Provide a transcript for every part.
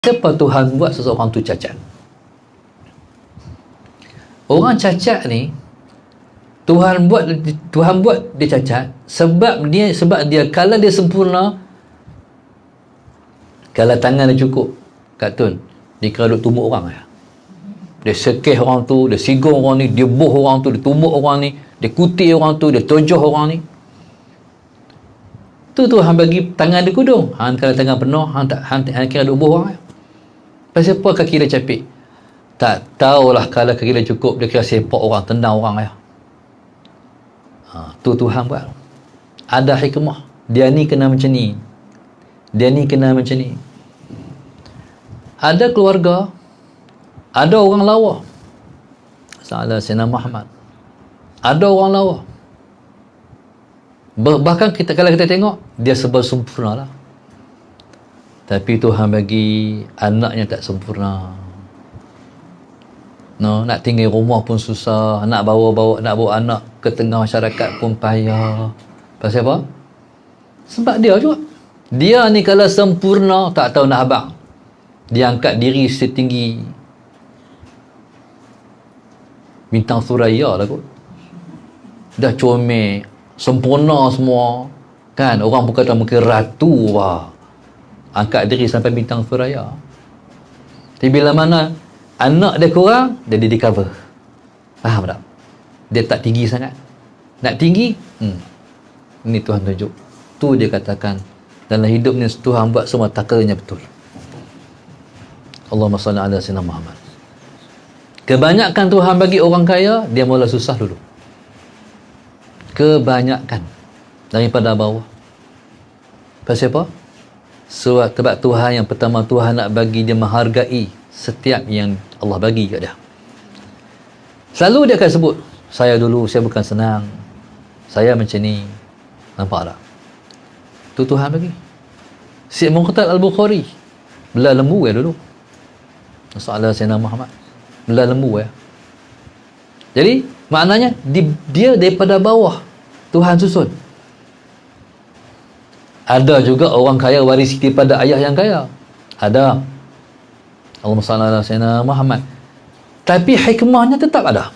Siapa Tuhan buat seseorang tu cacat? Orang cacat ni Tuhan buat dia cacat sebab dia kalau dia sempurna, kalau tangan dia cukup, Kak Tun, dia kira duk tumbuk orang ya. Dia sekeh orang tu, dia sigung orang ni, dia boh orang tu, dia tumbuk orang ni, dia kutir orang tu, dia tojoh orang ni. Tu Tuhan bagi tangan dia kudung. Kalau tangan penuh, hang kira duk boh orang ya. Pasal apa kaki dia capik? Tak tahulah, kalau kaki dia cukup, dia kira sepak orang, tendang orang ya. Tu Tuhan buat. Ada hikmah. Dia ni kena macam ni. Dia ni kena macam ni. Ada keluarga, ada orang lawa. Salah Sayyidina Muhammad. Ada orang lawa. Bahkan kalau kita tengok, dia sebab sempurna lah. Tapi Tuhan bagi anaknya tak sempurna. Nak tinggal rumah pun susah, nak bawa anak ke tengah masyarakat pun payah. Pasal apa? Sebab dia juga. Dia ni kalau sempurna, tak tahu nak habang. Dia angkat diri setinggi bintang Suraya lah kot. Dah comel, sempurna semua. Kan? Orang pun kata mungkin ratu lah. Angkat diri sampai bintang Suraya. Tapi bila mana anak dia kurang, dia di cover. Faham tak? Dia tak tinggi sangat. Nak tinggi, ini Tuhan tunjuk. Tu dia katakan, dalam hidup ni Tuhan buat semua takarnya betul. Allahumma salli ala sayyidina Muhammad. Kebanyakan Tuhan bagi orang kaya, dia mula susah dulu. Kebanyakan daripada bawah. Pasal apa? Sebab Tuhan yang pertama, Tuhan nak bagi dia menghargai setiap yang Allah bagi kat dia. Selalu dia akan sebut, saya dulu, saya bukan senang, saya macam ni. Nampak tak? Tu Tuhan bagi. Syekh Muqtal Al-Bukhari belah lembu ya dulu. Masalah Sayyidina Muhammad belah lembu ya. Jadi maknanya dia daripada bawah Tuhan susun. Ada juga orang kaya waris daripada ayah yang kaya. Ada. Allahumma salli ala sayyidina Muhammad. Tapi hikmahnya tetap ada.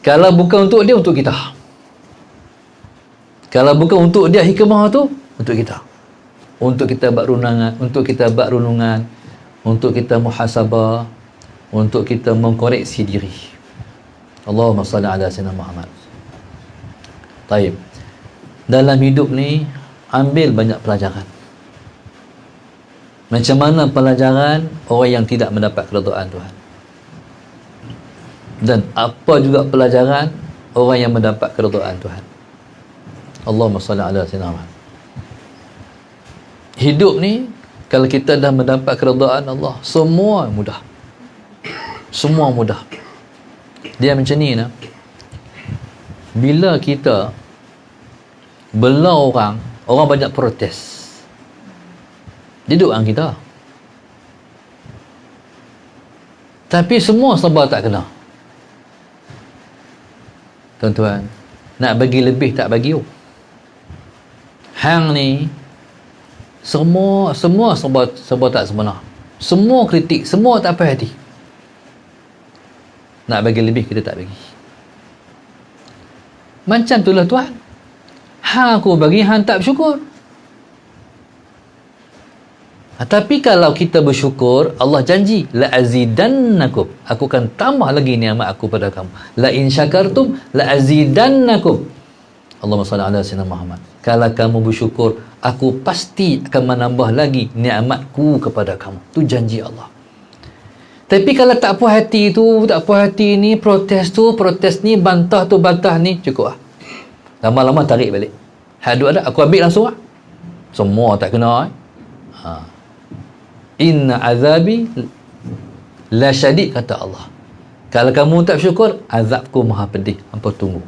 Kalau bukan untuk dia, untuk kita. Kalau bukan untuk dia, hikmah tu untuk kita. Untuk kita buat renungan, untuk kita muhasabah, untuk kita mengkoreksi diri. Allahumma salli ala sayyidina Muhammad. Taib. Dalam hidup ni, ambil banyak pelajaran. Macam mana pelajaran orang yang tidak mendapat keredaan Tuhan, dan apa juga pelajaran orang yang mendapat keredaan Tuhan. Allahumma salli ala sayyidina Muhammad. Hidup ni, kalau kita dah mendapat keredaan Allah, semua mudah. Semua mudah. Dia macam ni nah. Bila kita bela orang banyak protes. Dia duduk dengan kita. Tapi semua serba tak kena. Tuan-tuan, nak bagi lebih tak bagi. Hang ni semua serba tak sempurna. Semua kritik, semua tak apa hati. Nak bagi lebih, kita tak bagi. Macam itulah Tuhan. Hang aku bagi, hang tak bersyukur. Tapi kalau kita bersyukur, Allah janji, la azidannakum, aku akan tambah lagi nikmat aku pada kamu. La in syakartum la azidannakum. Allahumma salli ala sayyidina Muhammad. Kalau kamu bersyukur, aku pasti akan menambah lagi nikmatku kepada kamu. Tu janji Allah. Tapi kalau tak puas hati tu, tak puas hati ni, protes tu, protes ni, bantah tu, bantah ni, cukup lah. Lama-lama tarik balik. Hadu ada, aku ambil langsung lah. Semua tak kena. Inna azabi la syadid, kata Allah. Kalau kamu tak bersyukur, azabku maha pedih. Hampa tunggu.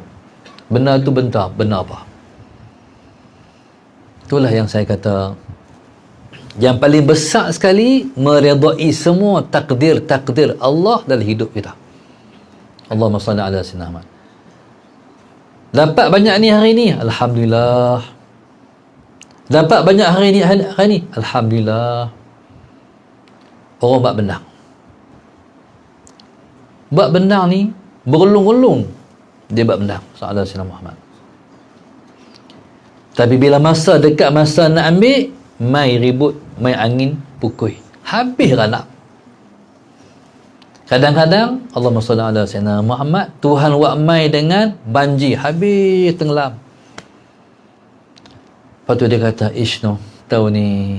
Benar tu bentar, benar apa? Itulah yang saya kata, yang paling besar sekali, meredai semua takdir Allah dalam hidup kita. Allahumma salli ala sayyidina Muhammad. Dapat banyak ni hari ni, alhamdulillah. Dapat banyak hari ni, alhamdulillah. orang buat benang. Buat benang ni berulung-ulung dia buat benang Sallallahu Alaihi Muhammad. Tapi bila dekat masa nak ambil, mai ribut, mai angin pukul, habis ranak. Kadang-kadang Allahumma salli ala sayyidina Muhammad, Tuhan buat mai dengan banjir, habis tenggelam. Lepas tu dia kata, Ishno, tahu ni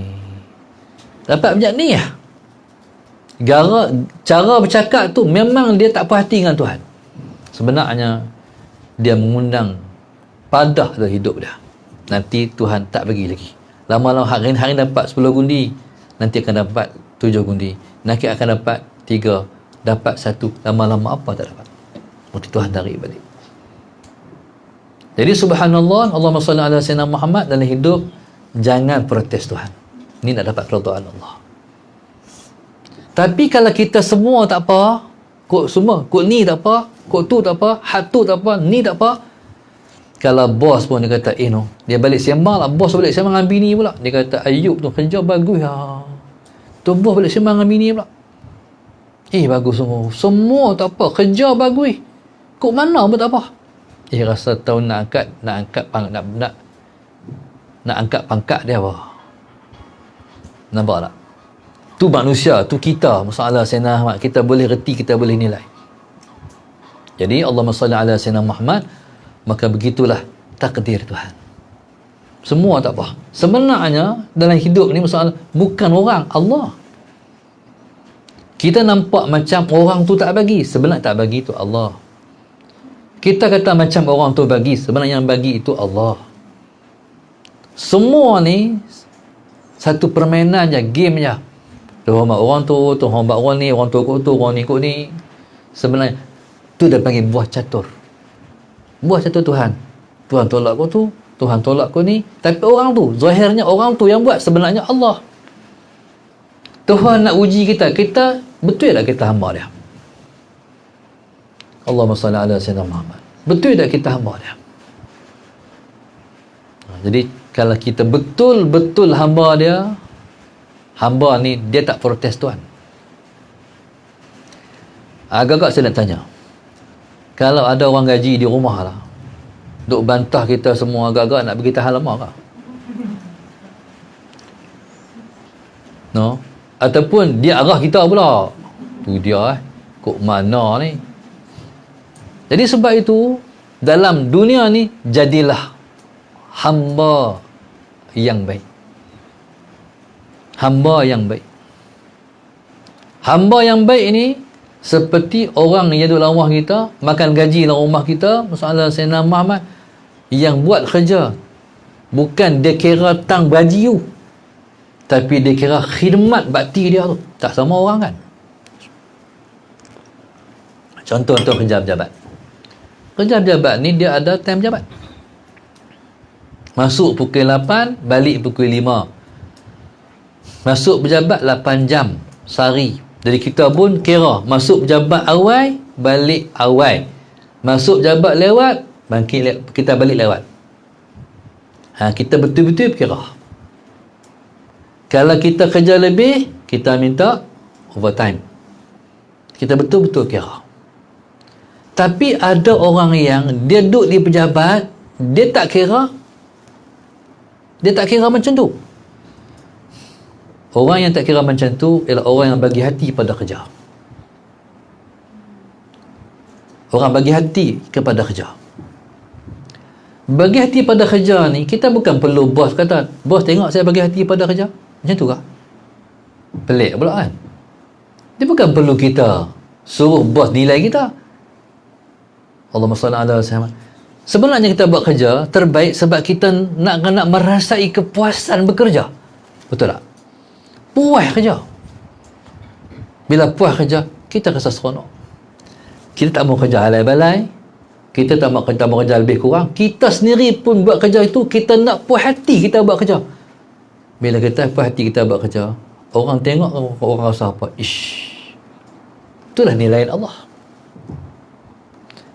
dapat macam ni lah. Cara bercakap tu memang dia tak puas hati dengan Tuhan. Sebenarnya dia mengundang padah dalam hidup dia. Nanti Tuhan tak bagi lagi. Lama-lama hari-hari dapat 10 gundi, nanti akan dapat 7 gundi, nanti akan dapat 3, dapat 1, lama-lama apa tak dapat. Nanti Tuhan tarik balik. Jadi subhanallah, Allahumma salli ala sayyidina Muhammad, dalam hidup jangan protes Tuhan. Ni nak dapat keridaan Allah. Tapi kalau kita semua tak apa, kod semua, kod ni tak apa, kod tu tak apa, had tu tak apa, ni tak apa. Kalau bos pun dia kata, no, dia balik sembang lah, bos balik sembang dengan bini pula. Dia kata, Ayub tu kerja bagus lah. Tu bos balik sembang dengan bini pula. Bagus semua. Semua tak apa, kerja bagus. Kok mana pun tak apa. Rasa tahu nak angkat pangkat dia apa. Nampak tak? Tu manusia, tu kita. Masalah Sayyidina Ahmad, kita boleh reti, kita boleh nilai. Jadi Allahumma salli ala Sayyidina Muhammad, maka begitulah takdir Tuhan. Semua tak apa. Sebenarnya dalam hidup ni masalah bukan orang, Allah. Kita nampak macam orang tu tak bagi, sebenarnya tak bagi tu Allah. Kita kata macam orang tu bagi, sebenarnya yang bagi itu Allah. Semua ni satu permainan je, game je. Tu hormat orang tu hormat orang ni, orang tu ikut tu, orang ni ikut ni. Sebenarnya tu dah panggil buah catur. Buah catur Tuhan. Tuhan tolak kau tu, Tuhan tolak kau ni. Tapi orang tu, zahirnya orang tu yang buat, sebenarnya Allah. Tuhan nak uji kita, betul tak kita hamba dia? Allahumma salli ala sayyidina Muhammad. Betul tak kita hamba dia? Jadi kalau kita betul-betul hamba dia, hamba ni dia tak protes Tuhan. Agak-agak saya nak tanya, kalau ada orang gaji di rumah lah, duk bantah kita semua, agak-agak nak pergi tahan lama kah? No? Ataupun dia arah kita pula, tu dia kok mana ni? Jadi sebab itu dalam dunia ni jadilah hamba yang baik. Hamba yang baik. Hamba yang baik ni seperti orang yang duduk dalam rumah kita, makan gaji dalam rumah kita, masalah Sayyidina Muhammad, yang buat kerja bukan dia kira tang baju, tapi dia kira khidmat bakti dia tu. Tak sama orang kan. Contoh kerja pejabat. Kerja pejabat ni dia ada time pejabat. Masuk pukul 8, balik pukul 5. Masuk pejabat 8 jam sehari. Jadi kita pun kira masuk pejabat awal, balik awal. Masuk pejabat lewat, kita balik lewat. Kita betul-betul kira. Kalau kita kerja lebih, kita minta overtime. Kita betul-betul kira. Tapi ada orang yang dia duduk di pejabat, dia tak kira macam tu. Orang yang tak kira macam tu ialah orang yang bagi hati pada kerja. Orang bagi hati kepada kerja. Bagi hati pada kerja ni, kita bukan perlu bos kata, bos tengok saya bagi hati pada kerja. Macam tu kah? Pelik pula kan? Dia bukan perlu kita suruh bos nilai kita. Allahumma salli ala sayyidina. Sebenarnya kita buat kerja terbaik sebab kita nak merasai kepuasan bekerja. Betul tak? Puas kerja. Bila puas kerja, kita rasa seronok. Kita tak mau kerja halai-balai. Kita tak mau kerja lebih kurang. Kita sendiri pun buat kerja itu, kita nak puas hati kita buat kerja. Bila kita puas hati kita buat kerja, orang tengok, orang rasa apa? Itulah nilai Allah.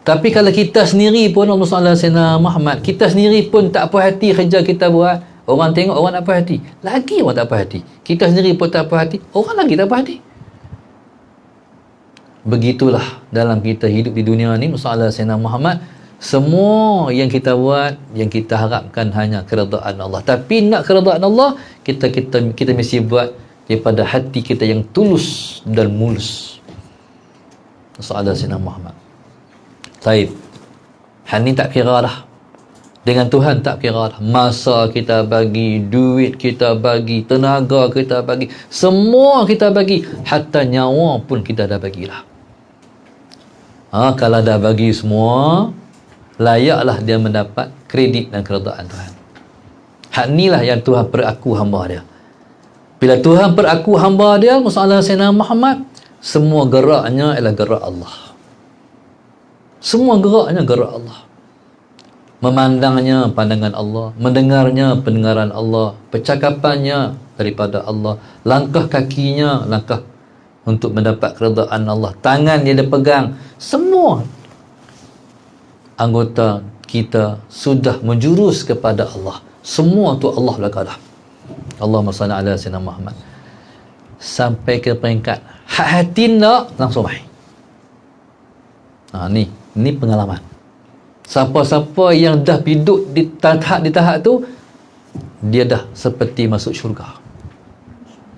Tapi kalau kita sendiri pun, Allah Sayyidina Muhammad, kita sendiri pun tak puas hati kerja kita buat, orang tengok, orang tak puas hati. Lagi orang tak puas hati. Kita sendiri pun tak puas hati, orang lagi tak puas hati. Begitulah dalam kita hidup di dunia ni, masalah Sayyidina Muhammad, semua yang kita buat, yang kita harapkan hanya keredaan Allah. Tapi nak keredaan Allah, kita mesti buat daripada hati kita yang tulus dan mulus. Masalah Sayyidina Muhammad. Taib. Hal ni tak kira dah. Dengan Tuhan tak kira dah. Masa kita bagi, duit kita bagi, tenaga kita bagi, semua kita bagi, hatta nyawa pun kita dah bagilah. Kalau dah bagi semua, layaklah dia mendapat kredit dan keredaan Tuhan. Hak inilah yang Tuhan peraku hamba dia. Bila Tuhan peraku hamba dia, masalah Sayyidina Muhammad, semua geraknya ialah gerak Allah. Semua geraknya gerak Allah. Memandangnya pandangan Allah, mendengarnya pendengaran Allah, percakapannya daripada Allah, langkah kakinya langkah untuk mendapat keredaan Allah, tangan dia pegang, semua anggota kita sudah menjurus kepada Allah. Semua tu Allah belaka dah. Allahumma salli ala sayyidina Muhammad. Sampai ke peringkat hak hati nak langsung baik. Ni pengalaman. Siapa-siapa yang dah hidup di tahap tu, dia dah seperti masuk syurga.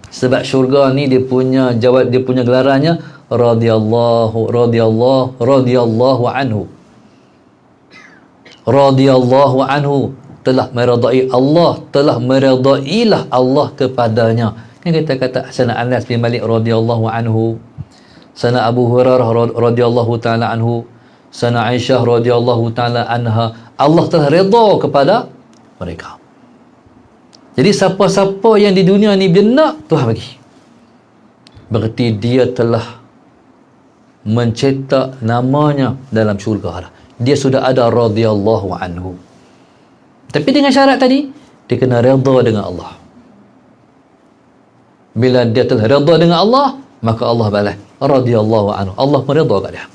Sebab syurga ni dia punya gelarannya radhiyallahu anhu. Radhiyallahu anhu, telah meredai Allah, telah meredailah Allah kepadanya. Kan kita kata sana Anas bin Malik radhiyallahu anhu, sana Abu Hurairah radhiyallahu taala anhu, sana Aisyah radhiyallahu taala anha, Allah telah redha kepada mereka. Jadi siapa-siapa yang di dunia ni dia nak, Tuhan bagi. Berarti dia telah mencetak namanya dalam syurga dah. Dia sudah ada radhiyallahu anhu. Tapi dengan syarat tadi, dia kena redha dengan Allah. Bila dia telah redha dengan Allah, maka Allah balas radhiyallahu anhu. Allah meredha kat dia.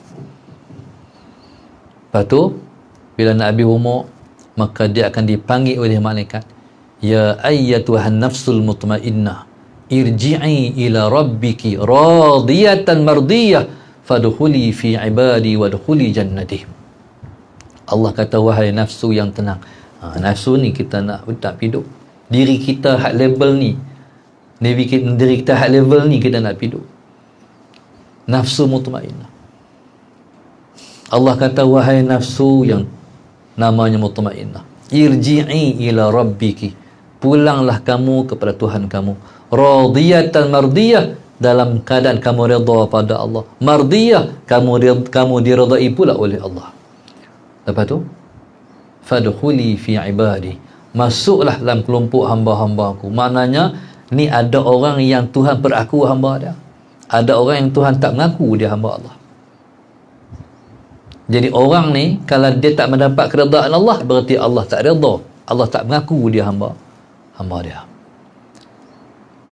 Lepas tu, bila nak habis umur, maka dia akan dipanggil oleh malaikat, ya ayyatuhan nafsul mutmainnah, irji'i ila rabbiki radiyatan mardiyah, fadkhuli fi ibadi wadkhuli jannati. Allah kata, wahai nafsu yang tenang. Nafsu ni kita nak hidup. Diri kita hak level ni. Diri kita hak level ni kita nak hidup. Nafsu mutmainnah. Allah kata, wahai nafsu yang namanya mutmainnah, irji'i ila rabbiki, pulanglah kamu kepada Tuhan kamu, radiyatan mardiyah, dalam keadaan kamu redha pada Allah, mardiyah, kamu diredai pula oleh Allah. Lepas tu, fadkhuli fi ibadi, masuklah dalam kelompok hamba-hambaku. Maknanya ni ada orang yang Tuhan peraku hamba dia, ada orang yang Tuhan tak mengaku dia hamba Allah. Jadi orang ni kalau dia tak mendapat keredaan Allah, berarti Allah tak redha, Allah tak mengaku dia hamba dia.